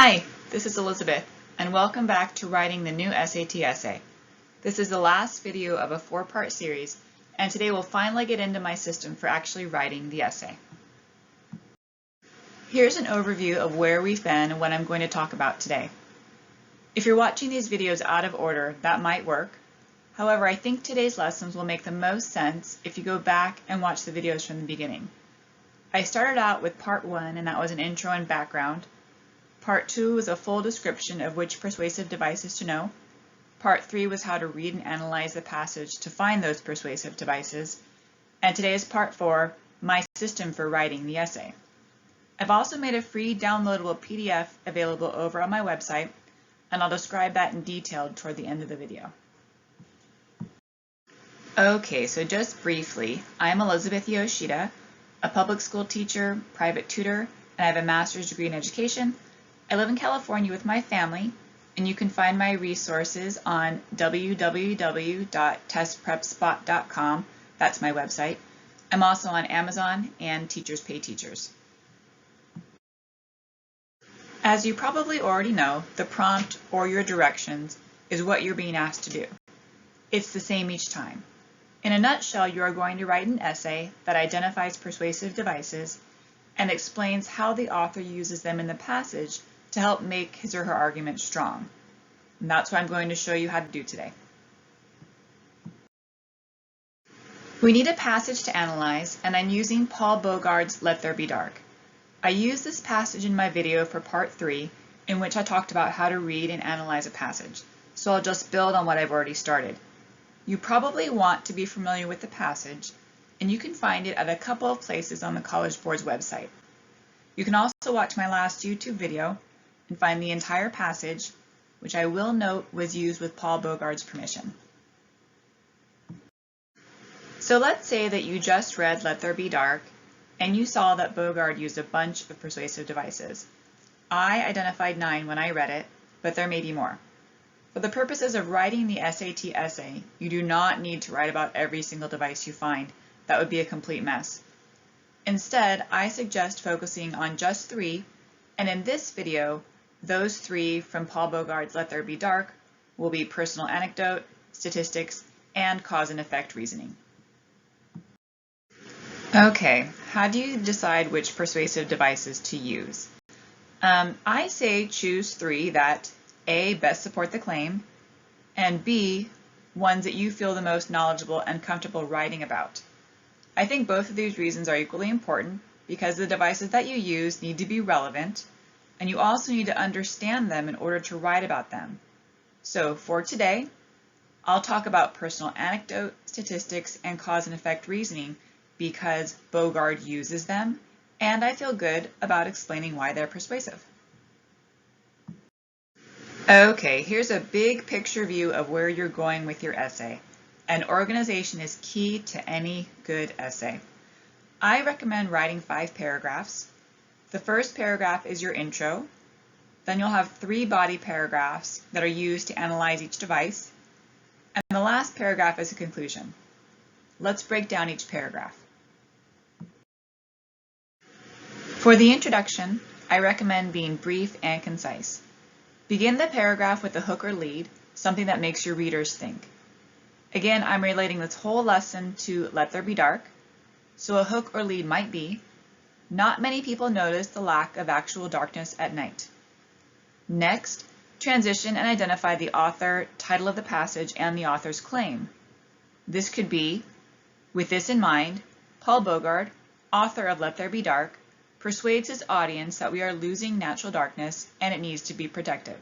Hi, this is Elizabeth, and welcome back to Writing the New SAT Essay. This is the last video of a 4-part series, and today we'll finally get into my system for actually writing the essay. Here's an overview of where we've been and what I'm going to talk about today. If you're watching these videos out of order, that might work. However, I think today's lessons will make the most sense if you go back and watch the videos from the beginning. I started out with part 1, and that was an intro and background. Part 2 was a full description of which persuasive devices to know. Part 3 was how to read and analyze the passage to find those persuasive devices. And today is Part 4, my system for writing the essay. I've also made a free downloadable PDF available over on my website, and I'll describe that in detail toward the end of the video. Okay, so just briefly, I'm Elizabeth Yoshida, a public school teacher, private tutor, and I have a master's degree in education. I live in California with my family, and you can find my resources on www.testprepspot.com. That's my website. I'm also on Amazon and Teachers Pay Teachers. As you probably already know, the prompt or your directions is what you're being asked to do. It's the same each time. In a nutshell, you are going to write an essay that identifies persuasive devices and explains how the author uses them in the passage to help make his or her argument strong. And that's what I'm going to show you how to do today. We need a passage to analyze, and I'm using Paul Bogart's Let There Be Dark. I used this passage in my video for part 3, in which I talked about how to read and analyze a passage, so I'll just build on what I've already started. You probably want to be familiar with the passage, and you can find it at a couple of places on the College Board's website. You can also watch my last YouTube video and find the entire passage, which I will note was used with Paul Bogart's permission. So let's say that you just read Let There Be Dark, and you saw that Bogart used a bunch of persuasive devices. I identified 9 when I read it, but there may be more. For the purposes of writing the SAT essay, you do not need to write about every single device you find. That would be a complete mess. Instead, I suggest focusing on just 3, and in this video, those 3 from Paul Bogart's Let There Be Dark will be personal anecdote, statistics, and cause and effect reasoning. Okay, how do you decide which persuasive devices to use? I say choose 3 that A, best support the claim, and B, ones that you feel the most knowledgeable and comfortable writing about. I think both of these reasons are equally important because the devices that you use need to be relevant, and you also need to understand them in order to write about them. So for today, I'll talk about personal anecdote, statistics, and cause and effect reasoning because Bogart uses them, and I feel good about explaining why they're persuasive. Okay, here's a big picture view of where you're going with your essay. And organization is key to any good essay. I recommend writing 5 paragraphs. The first paragraph is your intro. Then you'll have 3 body paragraphs that are used to analyze each device. And the last paragraph is a conclusion. Let's break down each paragraph. For the introduction, I recommend being brief and concise. Begin the paragraph with a hook or lead, something that makes your readers think. Again, I'm relating this whole lesson to Let There Be Dark, so a hook or lead might be, not many people notice the lack of actual darkness at night. Next, transition and identify the author, title of the passage, and the author's claim. This could be, with this in mind, Paul Bogart, author of Let There Be Dark, persuades his audience that we are losing natural darkness and it needs to be protected.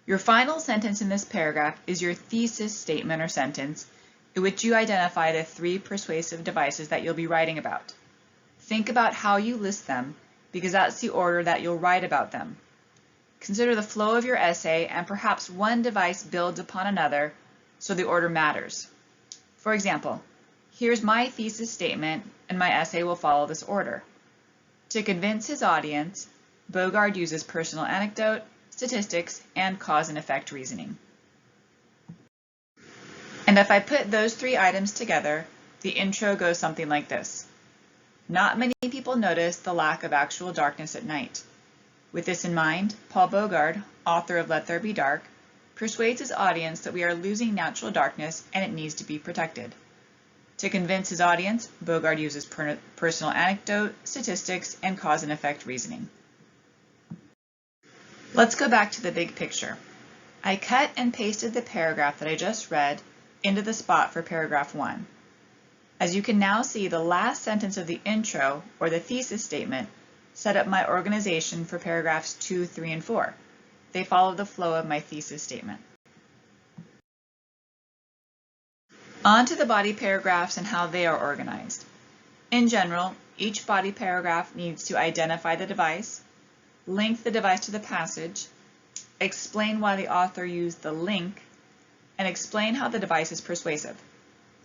Your final sentence in this paragraph is your thesis statement or sentence in which you identify the 3 persuasive devices that you'll be writing about. Think about how you list them because that's the order that you'll write about them. Consider the flow of your essay and perhaps one device builds upon another so the order matters. For example, here's my thesis statement and my essay will follow this order. To convince his audience, Bogart uses personal anecdote, statistics, and cause and effect reasoning. And if I put those 3 items together, the intro goes something like this. Not many people notice the lack of actual darkness at night. With this in mind, Paul Bogard, author of Let There Be Dark, persuades his audience that we are losing natural darkness and it needs to be protected. To convince his audience, Bogard uses personal anecdote, statistics, and cause and effect reasoning. Let's go back to the big picture. I cut and pasted the paragraph that I just read into the spot for paragraph 1. As you can now see, the last sentence of the intro, or the thesis statement, set up my organization for paragraphs 2, 3, and 4. They follow the flow of my thesis statement. On to the body paragraphs and how they are organized. In general, each body paragraph needs to identify the device, link the device to the passage, explain why the author used the link, and explain how the device is persuasive.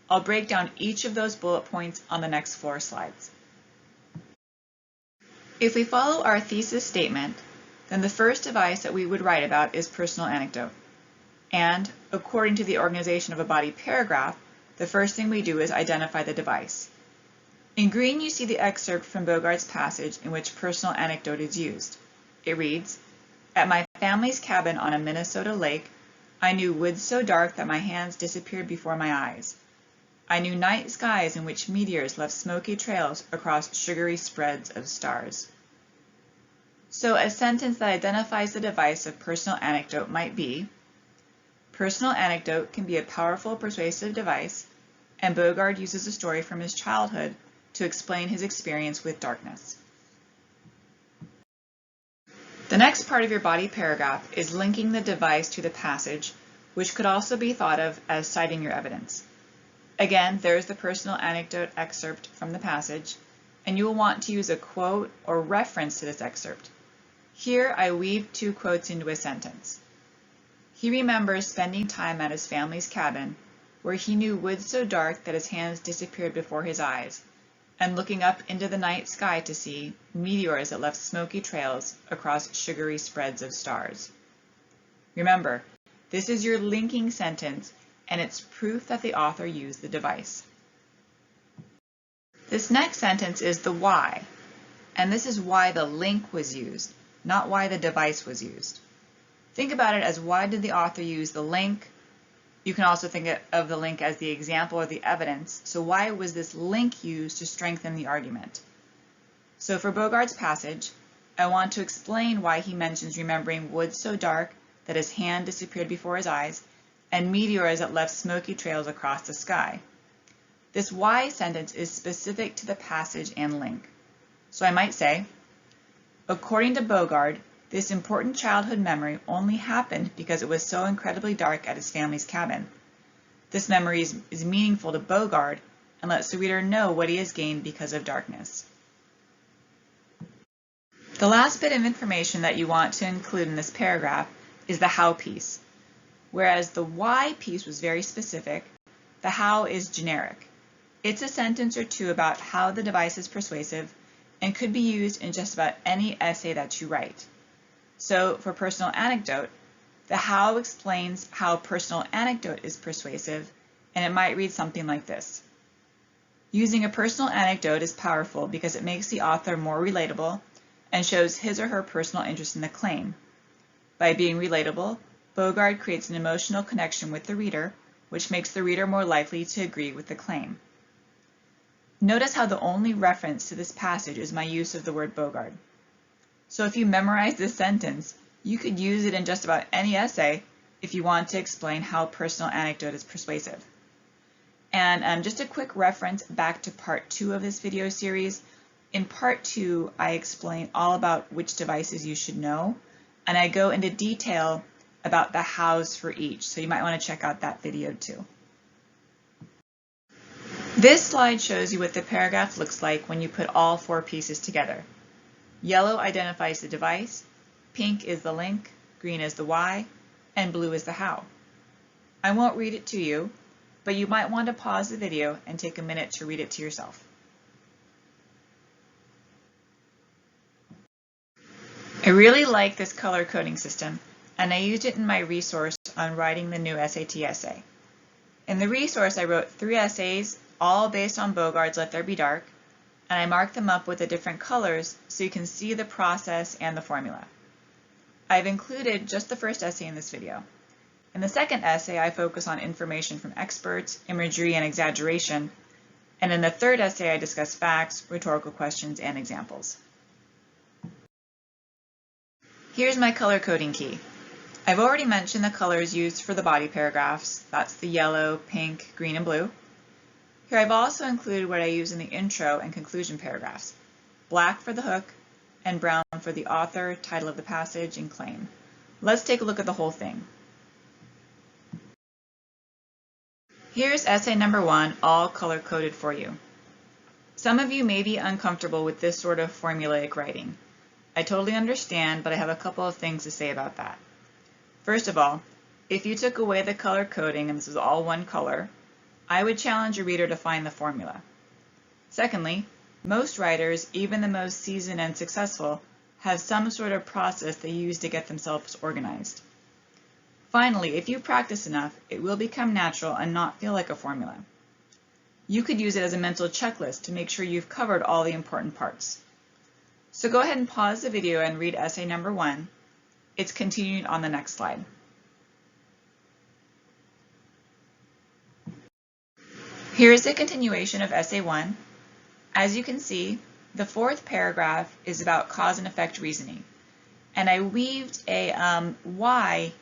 I'll break down each of those bullet points on the next 4 slides. If we follow our thesis statement, then the first device that we would write about is personal anecdote. And, according to the organization of a body paragraph, the first thing we do is identify the device. In green, you see the excerpt from Bogard's passage in which personal anecdote is used. It reads, "At my family's cabin on a Minnesota lake, I knew woods so dark that my hands disappeared before my eyes. I knew night skies in which meteors left smoky trails across sugary spreads of stars." So a sentence that identifies the device of personal anecdote might be, "Personal anecdote can be a powerful persuasive device, and Bogard uses a story from his childhood to explain his experience with darkness." The next part of your body paragraph is linking the device to the passage, which could also be thought of as citing your evidence. Again, there's the personal anecdote excerpt from the passage, and you will want to use a quote or reference to this excerpt. Here, I weave 2 quotes into a sentence. He remembers spending time at his family's cabin, where he knew woods so dark that his hands disappeared before his eyes, and looking up into the night sky to see meteors that left smoky trails across sugary spreads of stars. Remember, this is your linking sentence, and it's proof that the author used the device. This next sentence is the why, and this is why the link was used, not why the device was used. Think about it as, why did the author use the link? You can also think of the link as the example or the evidence. So why was this link used to strengthen the argument? So for Bogard's passage, I want to explain why he mentions remembering woods so dark that his hand disappeared before his eyes, and meteors that left smoky trails across the sky. This why sentence is specific to the passage and link. So I might say, according to Bogard, this important childhood memory only happened because it was so incredibly dark at his family's cabin. This memory is meaningful to Bogard and lets the reader know what he has gained because of darkness. The last bit of information that you want to include in this paragraph is the how piece. Whereas the why piece was very specific, the how is generic. It's a sentence or 2 about how the device is persuasive and could be used in just about any essay that you write. So for personal anecdote, the how explains how personal anecdote is persuasive, and it might read something like this. Using a personal anecdote is powerful because it makes the author more relatable and shows his or her personal interest in the claim. By being relatable, Bogard creates an emotional connection with the reader, which makes the reader more likely to agree with the claim. Notice how the only reference to this passage is my use of the word Bogard. So if you memorize this sentence, you could use it in just about any essay if you want to explain how personal anecdote is persuasive. And just a quick reference back to part 2 of this video series. In part 2, I explain all about which devices you should know, and I go into detail about the hows for each, so you might want to check out that video too. This slide shows you what the paragraph looks like when you put all 4 pieces together. Yellow identifies the device, pink is the link, green is the why, and blue is the how. I won't read it to you, but you might want to pause the video and take a minute to read it to yourself. I really like this color coding system, and I used it in my resource on writing the new SAT essay. In the resource, I wrote 3 essays, all based on Bogard's Let There Be Dark, and I marked them up with the different colors so you can see the process and the formula. I've included just the first essay in this video. In the second essay, I focus on information from experts, imagery, and exaggeration. And in the third essay, I discuss facts, rhetorical questions, and examples. Here's my color coding key. I've already mentioned the colors used for the body paragraphs. That's the yellow, pink, green, and blue. Here I've also included what I use in the intro and conclusion paragraphs. Black for the hook, and brown for the author, title of the passage, and claim. Let's take a look at the whole thing. Here's essay number 1, all color-coded for you. Some of you may be uncomfortable with this sort of formulaic writing. I totally understand, but I have a couple of things to say about that. First of all, if you took away the color coding and this was all one color, I would challenge a reader to find the formula. Secondly, most writers, even the most seasoned and successful, have some sort of process they use to get themselves organized. Finally, if you practice enough, it will become natural and not feel like a formula. You could use it as a mental checklist to make sure you've covered all the important parts. So go ahead and pause the video and read essay number 1. It's continued on the next slide. Here is the continuation of essay 1. As you can see, the fourth paragraph is about cause and effect reasoning, and I weaved a why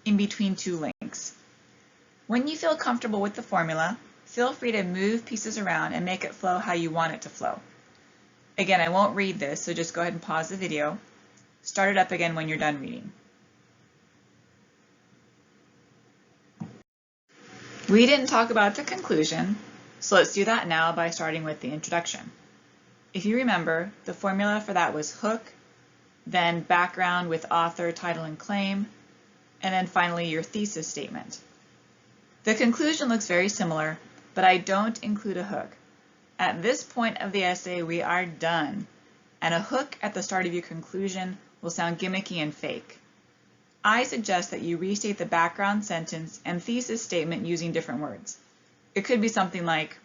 in between two links. When you feel comfortable with the formula, feel free to move pieces around and make it flow how you want it to flow. Again, I won't read this, so just go ahead and pause the video. Start it up again when you're done reading. We didn't talk about the conclusion, so let's do that now by starting with the introduction. If you remember, the formula for that was hook, then background with author, title, and claim, and then finally your thesis statement. The conclusion looks very similar, but I don't include a hook. At this point of the essay, we are done, and a hook at the start of your conclusion will sound gimmicky and fake. I suggest that you restate the background sentence and thesis statement using different words. It could be something like,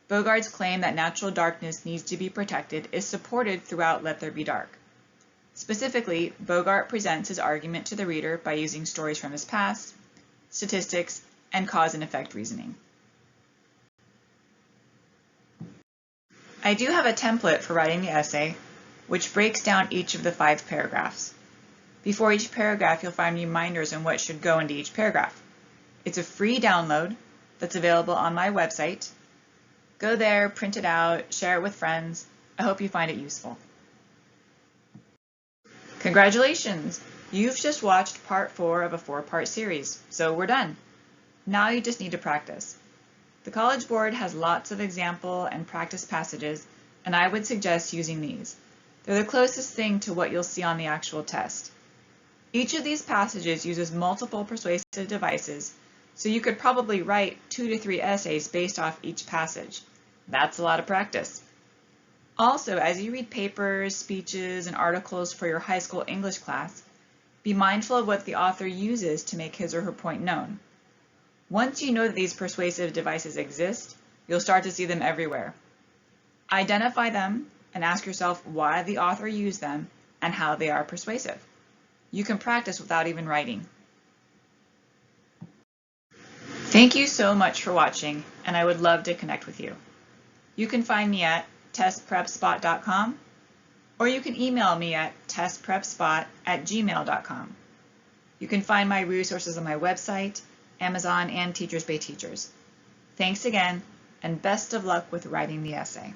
Bogart's claim that natural darkness needs to be protected is supported throughout Let There Be Dark. Specifically, Bogart presents his argument to the reader by using stories from his past, statistics, and cause and effect reasoning. I do have a template for writing the essay, which breaks down each of the 5 paragraphs. Before each paragraph, you'll find reminders on what should go into each paragraph. It's a free download that's available on my website. Go there, print it out, share it with friends. I hope you find it useful. Congratulations! You've just watched part 4 of a 4-part series, so we're done. Now you just need to practice. The College Board has lots of example and practice passages, and I would suggest using these. They're the closest thing to what you'll see on the actual test. Each of these passages uses multiple persuasive devices, so you could probably write 2 to 3 essays based off each passage. That's a lot of practice. Also, as you read papers, speeches, and articles for your high school English class, be mindful of what the author uses to make his or her point known. Once you know that these persuasive devices exist, you'll start to see them everywhere. Identify them and ask yourself why the author used them and how they are persuasive. You can practice without even writing. Thank you so much for watching, and I would love to connect with you. You can find me at testprepspot.com, or you can email me at testprepspot@gmail.com. You can find my resources on my website, Amazon, and Teachers Pay Teachers. Thanks again, and best of luck with writing the essay.